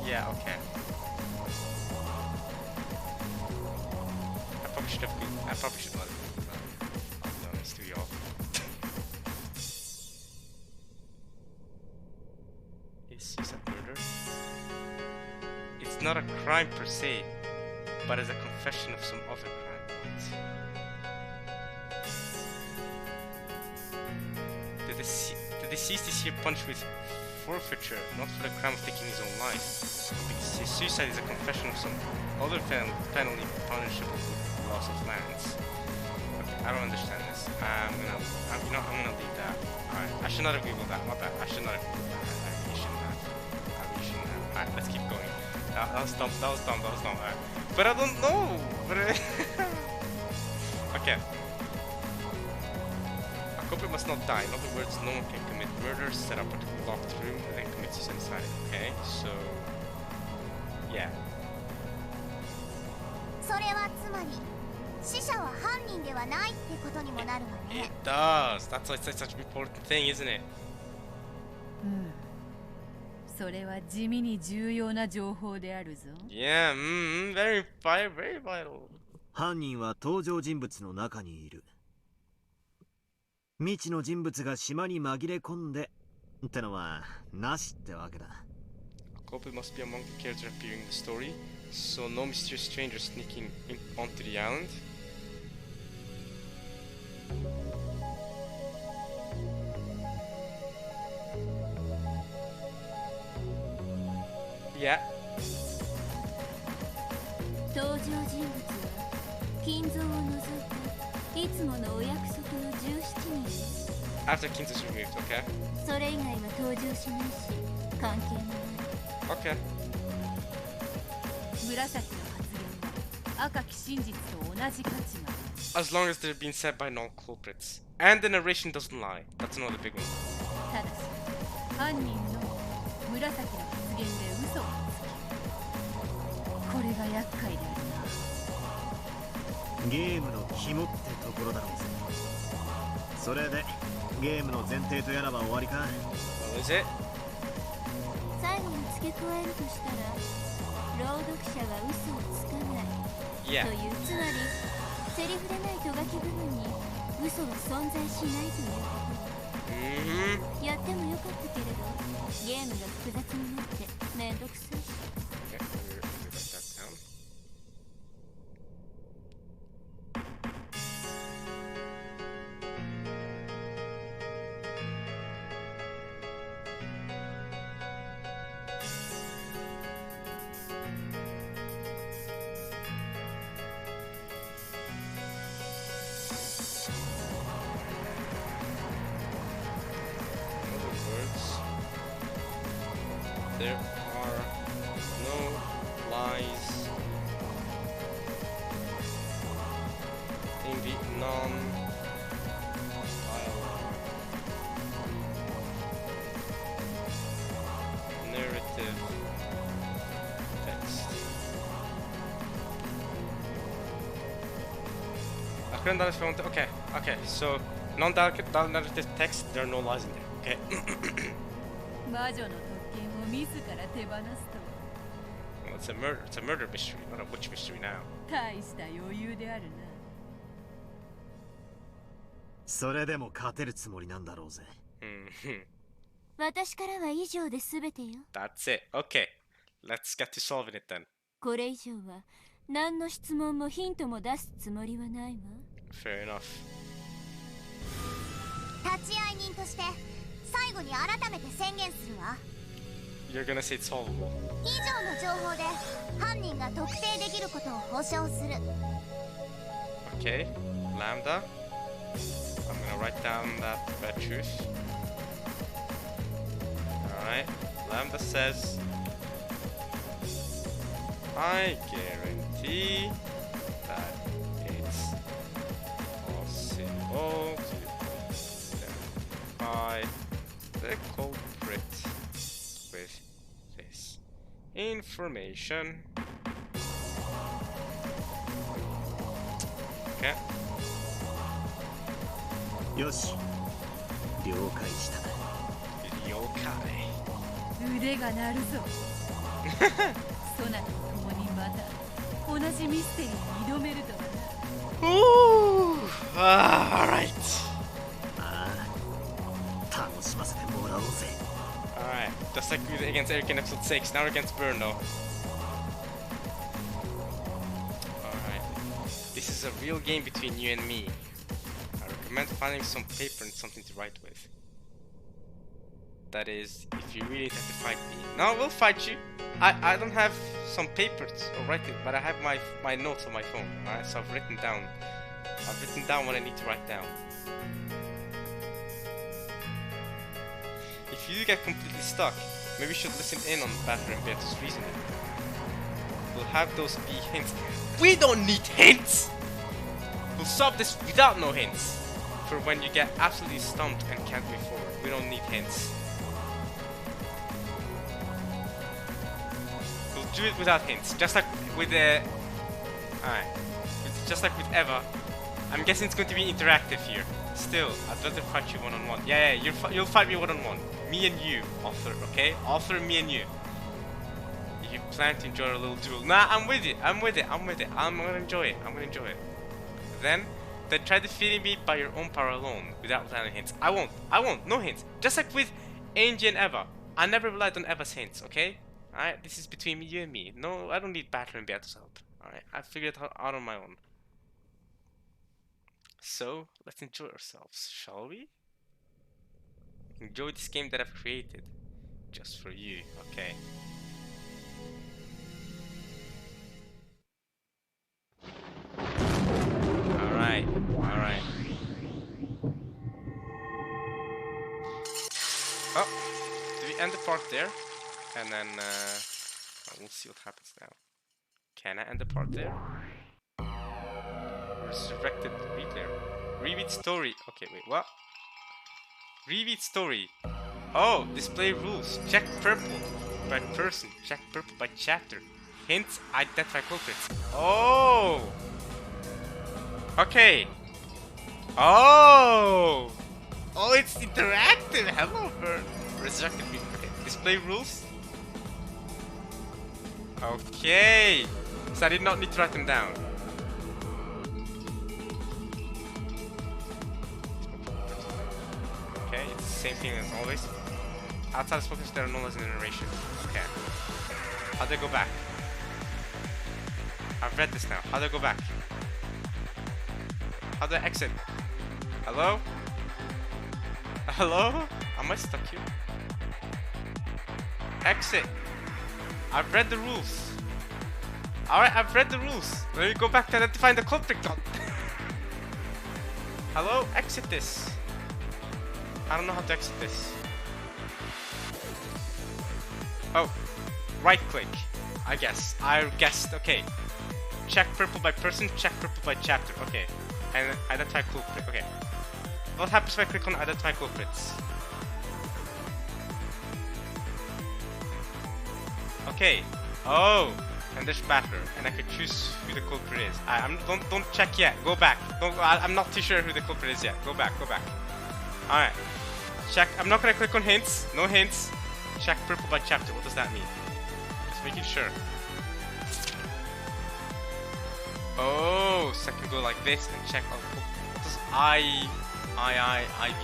Yeah, okay. I probably should let it. I'll be honest with y'all. Is suicide murder? It's not a crime per se, but as a confession of some other crime. The deceased is here punished with forfeiture, not for the crime of taking his own life. Because his suicide is a confession of some other penalty punishable with loss of lands. Okay, I don't understand this. I'm gonna leave that. Alright, I should not have googled that. My bad. I should not have googled that. I really shouldn't have. Alright, let's keep going. That was dumb. Alright. But I don't know. Okay. A culprit must not die. In other words, no one can commit murder, set up a locked room, and then commit suicide inside it. Okay, so まり死者は犯人ではないってことにもなるわね。 It does. That's why it's such an important thing, isn't it? それは地味に重要な情報であるぞ。 Yeah, very vital. 犯人は登場人物の中にいる。未知の人物が島に紛れ込んでってのはなしってわけだ。Culprit must be among the characters appearing in the story, so no mysterious stranger sneaking onto the island. Yeah. 登場人物は金蔵を除いていつものお約束の17人。 After Kin's is removed, okay? それ以外は登場しないし関係もない。 Okay. 紫の発言は赤き真実と同じ価値がある。 As long as they're being said by non-culprits. And the narration doesn't lie. That's another big one. ただし犯人の紫の発言で嘘をつき、これが厄介であるな。ゲームの肝ってところだろうぜ。それでゲームの前提とやらば終わりか。 Well, is it? 最後に付け加えるとしたら朗読者は嘘をつかない Yeah. という、つまりセリフでないとがき部分に嘘は存在しないということ。やってもよかったけれどゲームが複雑になってめんどくさいし。 Okay, we'll write that down. There are no lies in the narrative text. I couldn't understand. Okay. So non-narrative text, there are no lies in there. Okay. 魔女の特権を自ら手放すと Well, it's a murder. It's a murder mystery, not a witch mystery now. 大した余裕であるな。それでも勝てるつもりなんだろうぜ。私からは以上で全てよ。 That's it. Okay, let's get to solving it then. これ以上は何の質問もヒントも出すつもりはないわ。 Fair enough. 立ち会い人として最後に改めて宣言するわ。 You're gonna say it's solvable. 以上の情報で犯人が特定できることを保証する。 Okay, Lambda. I'm gonna write down that truth. Alright, Lambda says, I guarantee that it's possible to identify the culprit with this information. Okay. よし、了解した。了解。腕が鳴るぞ。ソナと共にまた同じミステリーに挑めるとはな。Alright. ああ、楽しませてもらおうぜ。Alright, just like we did against Eric in episode 6, now we're against Bruno. Alright, this is a real game between you and me. I recommend finding some paper and something to write with. That is, if you really have to fight me. No, we'll fight you. I don't have some papers or writing, but I have my notes on my phone. Alright, so I've written down what I need to write down. If you get completely stuck, maybe you should listen in on Battery and Beatrice's reasoning. We'll have those be hints. We don't need hints! We'll solve this without no hints. For when you get absolutely stumped and can't move forward. We don't need hints. We'll do it without hints. Just like with the... Alright. We'll just like with Eva. I'm guessing it's going to be interactive here. Still, I'd rather fight you one-on-one. Yeah, you'll fight me one-on-one. Me and you, Arthur, okay? Arthur, me and you. If you plan to enjoy a little duel. Nah, I'm with it. I'm gonna enjoy it. Then try defeating me by your own power alone, without relying on hints. I won't. No hints. Just like with Angie and Eva. I never relied on Eva's hints, okay? Alright, this is between you and me. No, I don't need Battle and Beato's help. Alright, I figured it out on my own. So, let's enjoy ourselves, shall we? Enjoy this game that I've created. Just for you, okay? Alright. Oh, do we end the part there? And then, we'll see what happens now. Can I end the part there? Resurrected replayer. Reread story. Okay, wait, what? Reread story. Oh, display rules. Check purple by person. Check purple by chapter. Hints, identify culprits. Oh! Okay. Oh! Oh, it's interactive. Hello, bird. Resurrected replayer. Okay, display rules. Okay. So I did not need to write them down. Okay, it's the same thing as always. Outside of focus, there are no less in the narration. Okay. How do I go back? I've read this now. How do I go back? How do I exit? Hello? Hello? Am I stuck here? Exit. I've read the rules. Alright, I've read the rules. Let me go back to identifying the culprit. Hello? Exit this. I don't know how to exit this. Oh. Right click. I guess. I guessed. Okay. Check purple by person, check purple by chapter. Okay. And identify culprit. Okay. What happens if I click on identify culprits? Okay. Oh. And there's battler, and I could choose who the culprit is. Don't check yet. Go back. I'm not too sure who the culprit is yet. Go back. Alright. Check. I'm not gonna click on hints. No hints. Check purple by chapter. What does that mean? Just making sure. Oh, so I can go like this and check. What does IV? What?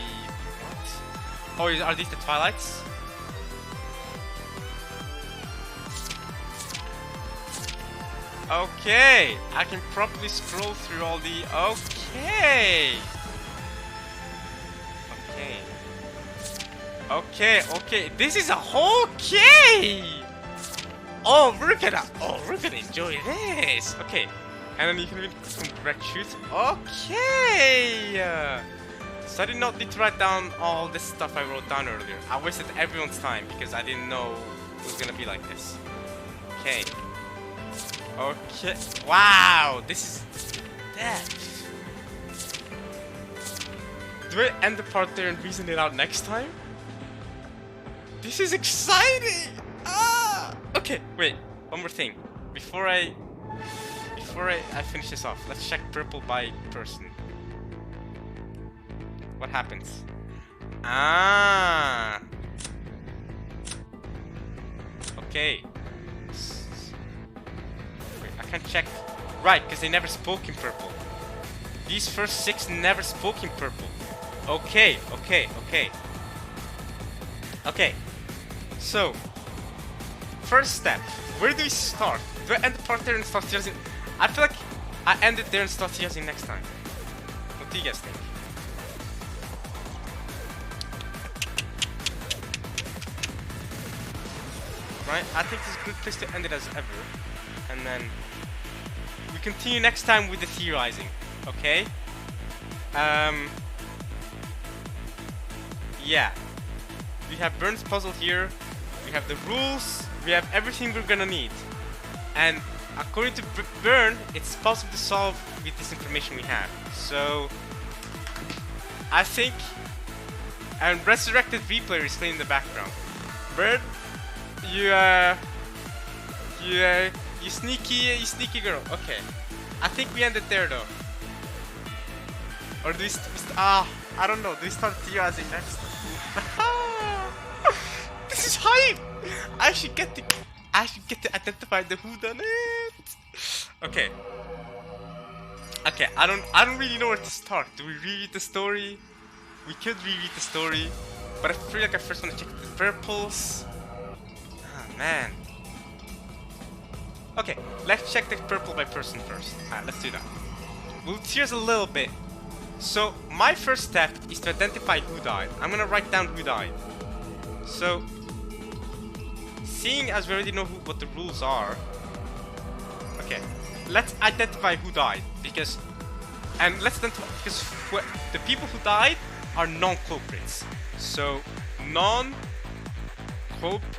Oh, are these the Twilights? Okay, I can properly scroll through all the. Okay. This is a whole okay. Oh, we're gonna enjoy this. Okay, and then you can even put some red shoes. Okay. So I did not need to write down all this stuff I wrote down earlier. I wasted everyone's time because I didn't know it was gonna be like this. Okay. Okay. Wow, this is depth. Do I end the part there and reason it out next time? This is exciting. Okay, wait. One more thing. Before I finish this off, let's check purple by person. What happens? Okay. I can't check. Right, because they never spoke in purple. These first 6 never spoke in purple. Okay. So, first step. Where do we start? Do I end the part there and start using? I feel like I end it there and start using next time. What do you guys think? Right? I think this is a good place to end it as ever. And then we continue next time with the theorizing. Okay? Yeah. We have Burn's puzzle here. We have the rules. We have everything we're gonna need. And according to Burn, it's possible to solve with this information we have. So I think, and Resurrected Replayer is playing in the background. Burn, you sneaky girl. Okay. I think we ended there though. Or do we I don't know. Do we start theorizing next? This is hype! I should get to identify the whodunit. Okay. Okay, I don't really know where to start. Do we reread the story? We could reread the story, but I feel like I first want to check the purples. Ah, man. Okay, let's check the purple by person first. Alright, let's do that. We'll tears a little bit. So, my first step is to identify who died. I'm gonna write down who died. So, seeing as we already know what the rules are, okay, let's identify who died because the people who died are non-culprits. So, I'm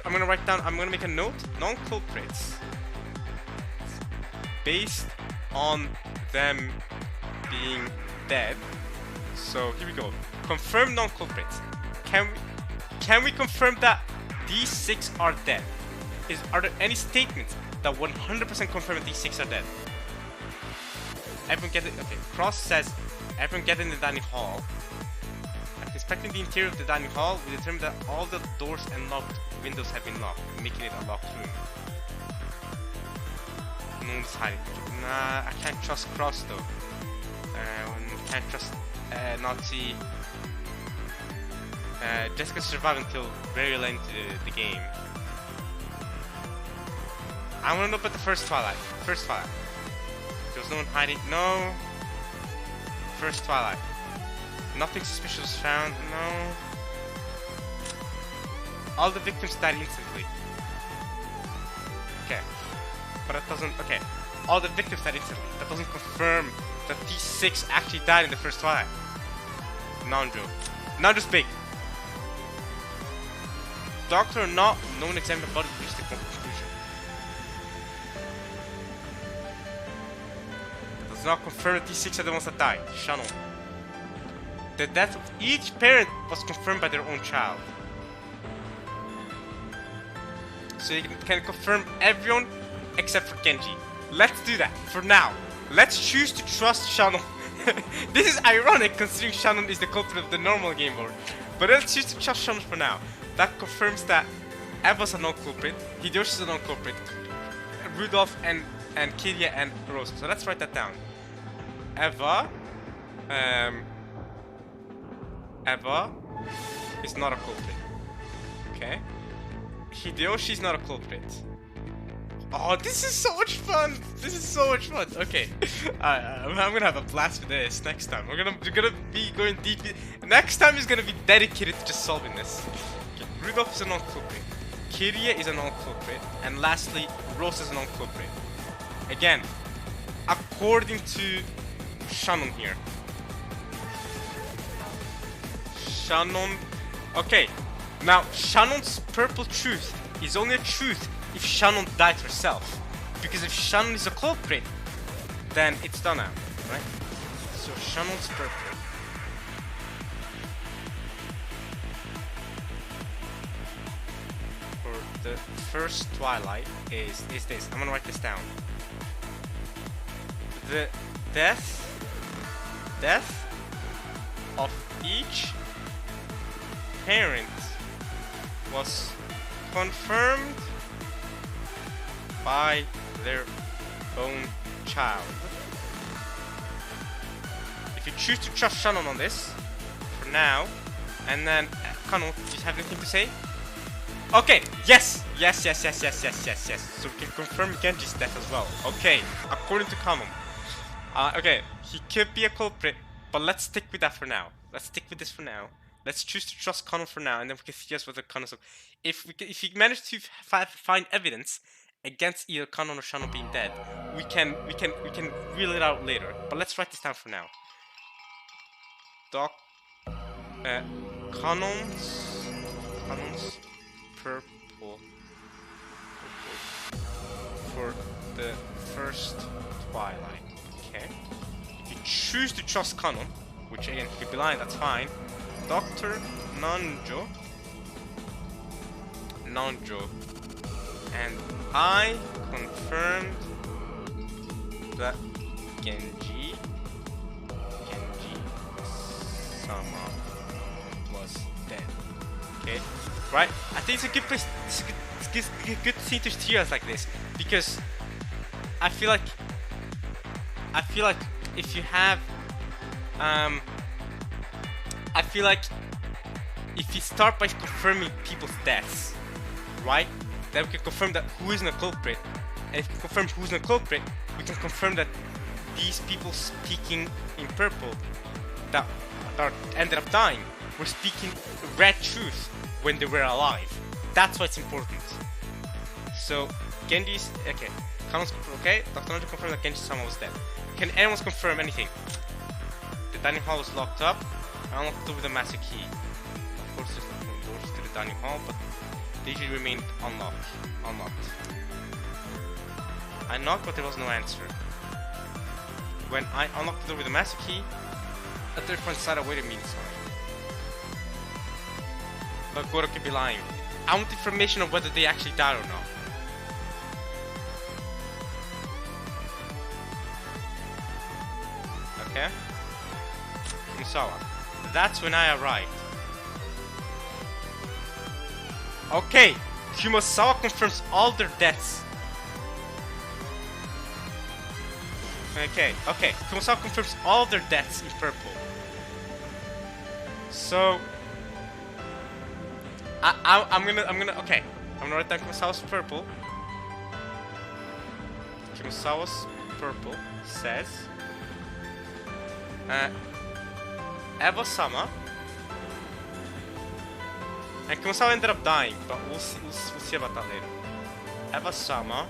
gonna write down. I'm gonna make a note. Non-culprits, based on them being dead. So here we go. Confirm non-culprits. Can we confirm that these 6 are dead? Are there any statements that 100% confirm that these 6 are dead? Everyone get it. Okay. Cross says everyone get in the dining hall. After inspecting the interior of the dining hall, we determined that all the doors and locked windows have been locked, making it a locked room. No one's hiding. Nah, I can't trust Cross though. Can't trust Nazi. Jessica survived until very late into the game. I want to know about the first Twilight. First Twilight. There was no one hiding. No. First Twilight. Nothing suspicious was found. No. All the victims died instantly. Okay. But that doesn't. Okay. All the victims died instantly. That doesn't confirm that these 6 actually died in the first Twilight. Non-joke. Nanjo's big. Doctor or not, no one examined the body to reach the conclusion. That does not confirm that these 6 are the ones that died. Shannon. The death of each parent was confirmed by their own child. So you can confirm everyone except for Genji. Let's do that for now. Let's choose to trust Shannon. This is ironic considering Shannon is the culprit of the normal game board. But let's choose to trust Shannon for now. That confirms that Eva's a non-culprit, Hideyoshi's a non-culprit, Rudolph and Kiria and Rose. So let's write that down. Eva is not a culprit. Okay. Hideyoshi is not a culprit. Oh, this is so much fun! This is so much fun. Okay, I'm gonna have a blast with this next time. We're gonna be going deep. Next time is gonna be dedicated to just solving this. Okay, Rudolph is a non-culprit. Kiria is a non-culprit, and lastly, Rose is a non-culprit. Again, according to Shannon here. Shannon. Okay, now Shannon's purple truth is only a truth if Shannon died herself. Because if Shannon is a culprit, then it's done now, right? So Shannon's purple. For the first Twilight is this. I'm gonna write this down. The death of each parent was confirmed by their own child. If you choose to trust Shannon on this, for now, and then, Kano, do you have anything to say? Okay, yes! Yes. So we can confirm Genji's death as well. Okay, according to Kano. Okay, he could be a culprit, but let's stick with that for now. Let's stick with this for now. Let's choose to trust Kano for now, and then we can see whether Kano. So if he managed to find evidence against either Kano or Shannon being dead, we can reel it out later. But let's write this down for now. Kanon's purple for the first Twilight. Okay. If you choose to trust Kanon, which again he could be lying, that's fine. Dr. Nanjo, and I confirmed that Genji Sama was dead. Okay, right? I think it's a good place. It's a good thing to steer us like this, because I feel like if you have I feel like if you start by confirming people's deaths, right, then we can confirm that who isn't a culprit, and if we confirm who's not a culprit, we can confirm that these people speaking in purple that ended up dying were speaking red truth when they were alive. That's why it's important. So Genji's okay. Okay, Dr. Naruto confirmed that Genji-sama was dead. Can anyone confirm anything? The dining hall was locked up. I unlocked the door with a master key. Of course, there's no doors to the dining hall, but they usually remained unlocked. I knocked, but there was no answer. When I unlocked the door with a master key, a third friend side awaited me inside. But Goro could be lying. I want information on whether they actually died or not. Okay? Kumasawa. That's when I arrived. Okay, Kumasawa confirms all their deaths. Okay, Kumasawa confirms all their deaths in purple. So I'm gonna write down Kumasawa's purple. Kumasawa's purple says Eva-sama, and Kumasawa ended up dying, but we'll see about that later. Eva-sama,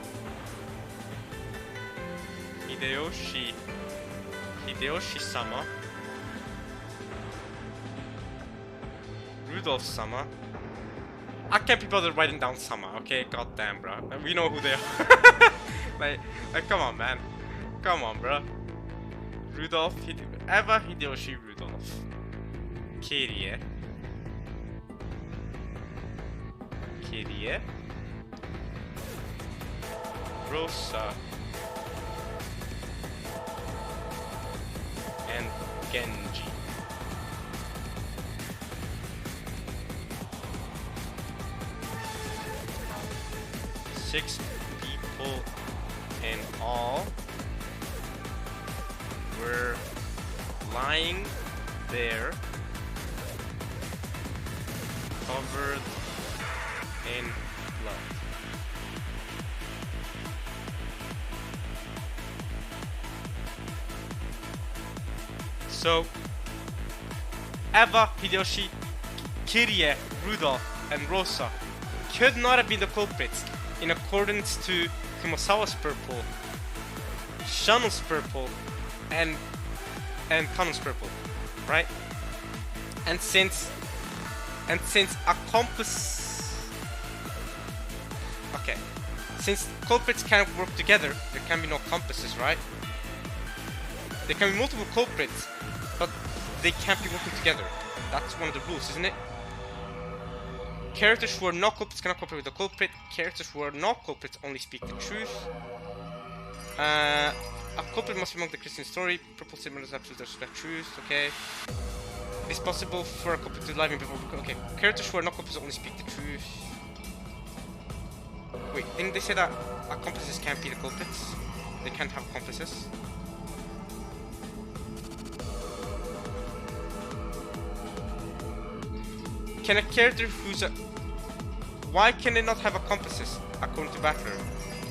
Hideyoshi-sama, Rudolph-sama. I can't be bothered writing down Sama, okay? Goddamn, bro. We know who they are. like, come on, man. Come on, bro. Rudolph, Eva, Hideyoshi, Rudolph. Kirie. Rosa. And Genji. Six people in all were lying there, covered in blood. So Eva, Hideyoshi, Kirie, Rudolph, and Rosa could not have been the culprits in accordance to Kumasawa's purple, Shano's purple, and Kanon's purple, right? And since since culprits can't work together, there can be no compasses, right? There can be multiple culprits, but they can't be working together. That's one of the rules, isn't it? Characters who are not culprits cannot cooperate with the culprit. Characters who are not culprits only speak the truth. A culprit must be among the Christian story. Purple symbols absolute respect truth. Okay. It's possible for a culprit to lie before. Okay. Characters who are not culprits only speak the truth. Wait, didn't they say that accomplices can't be the culprits? They can't have accomplices. Can a character who's a... Why can they not have accomplices, according to Battler?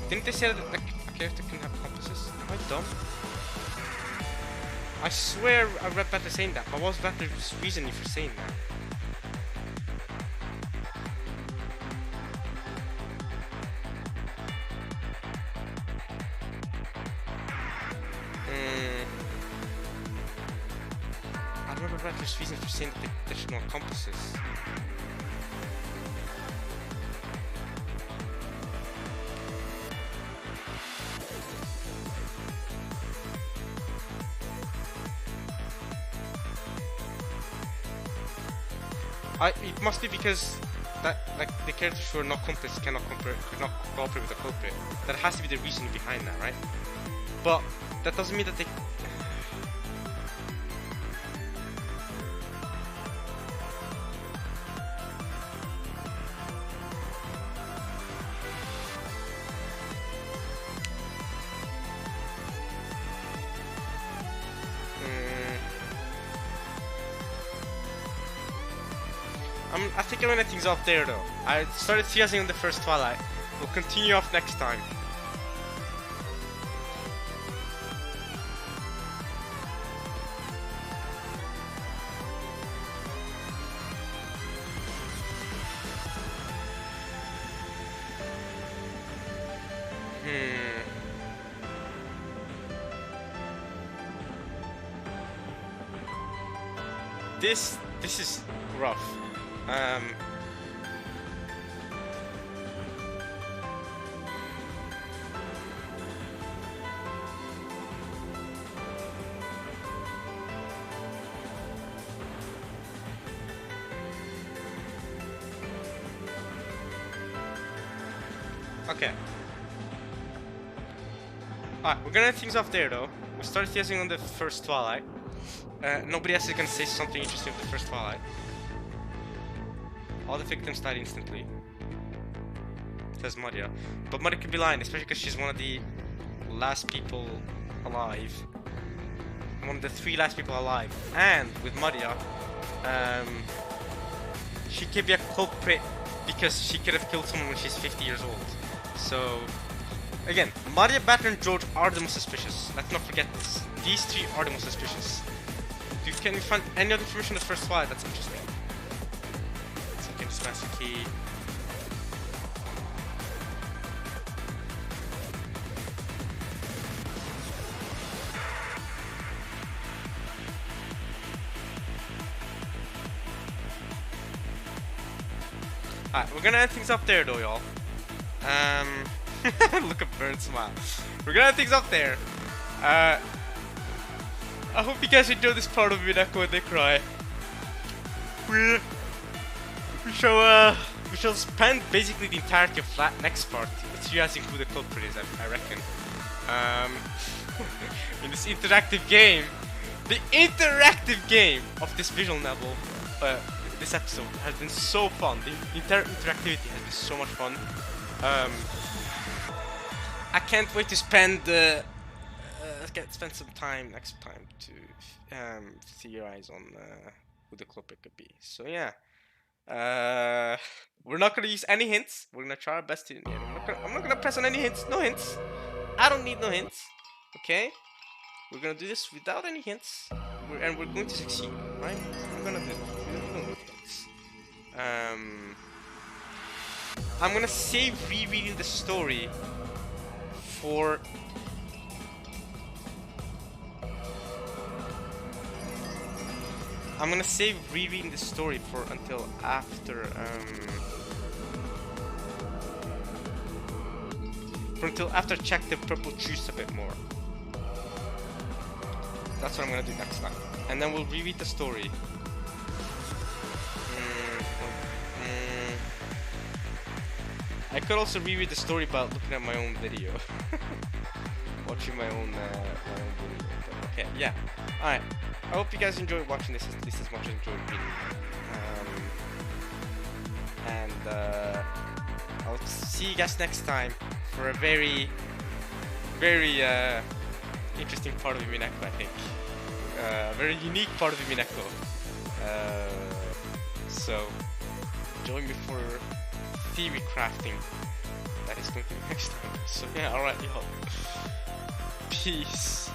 Didn't they say that a character can have accomplices? Am I dumb? I swear I read Battler saying that, but what was Battler's reasoning for saying that? I remember Battler's reason for saying that there's no accomplices. It must be because that the characters who are not culprits cannot cooperate with the culprit. That has to be the reason behind that, right? But that doesn't mean that they... I think I'm gonna end things off there though. I started theorizing on the first Twilight. We'll continue off next time. This is rough. Okay. Alright, we're gonna end things off there though. We started teasing on the first Twilight. Nobody else is gonna say something interesting with the first Twilight. All the victims died instantly. Says Maria. But Maria could be lying, especially because she's one of the last people alive. One of the 3 last people alive. And with Maria, she could be a culprit because she could have killed someone when she's 50 years old. So, again, Maria, Batter, and George are the most suspicious. Let's not forget this. These 3 are the most suspicious. Can you find any other information on the first Twilight? That's interesting. So you can just smash the key. Alright, we're gonna end things up there though, y'all. Look at Burn smile. We're gonna end things up there. I hope you guys enjoy this part of Umineko when they cry. We shall spend basically the entirety of that next part realizing who the culprit is, I reckon. In this interactive game, the interactive game of this visual novel, this episode has been so fun. The interactivity has been so much fun. I can't wait to spend some time next time to theorize on who the culprit could be. So yeah, we're not gonna use any hints. We're gonna try our best to. I'm not gonna press on any hints. No hints. I don't need no hints. Okay, we're gonna do this without any hints, and we're going to succeed. Right? I'm gonna do it. We don't need hints. I'm gonna save rereading the story for. I'm gonna save rereading the story for until after check the purple juice a bit more. That's what I'm gonna do next time, and then we'll reread the story. I could also reread the story by looking at my own video, watching my own video. But okay, yeah. All right. I hope you guys enjoyed watching this at least as much as I enjoyed reading. I'll see you guys next time for a very, very interesting part of Umineko, I think. A very unique part of Umineko. So, join me for theory crafting. That is going to be next time. So yeah, alright y'all. Peace.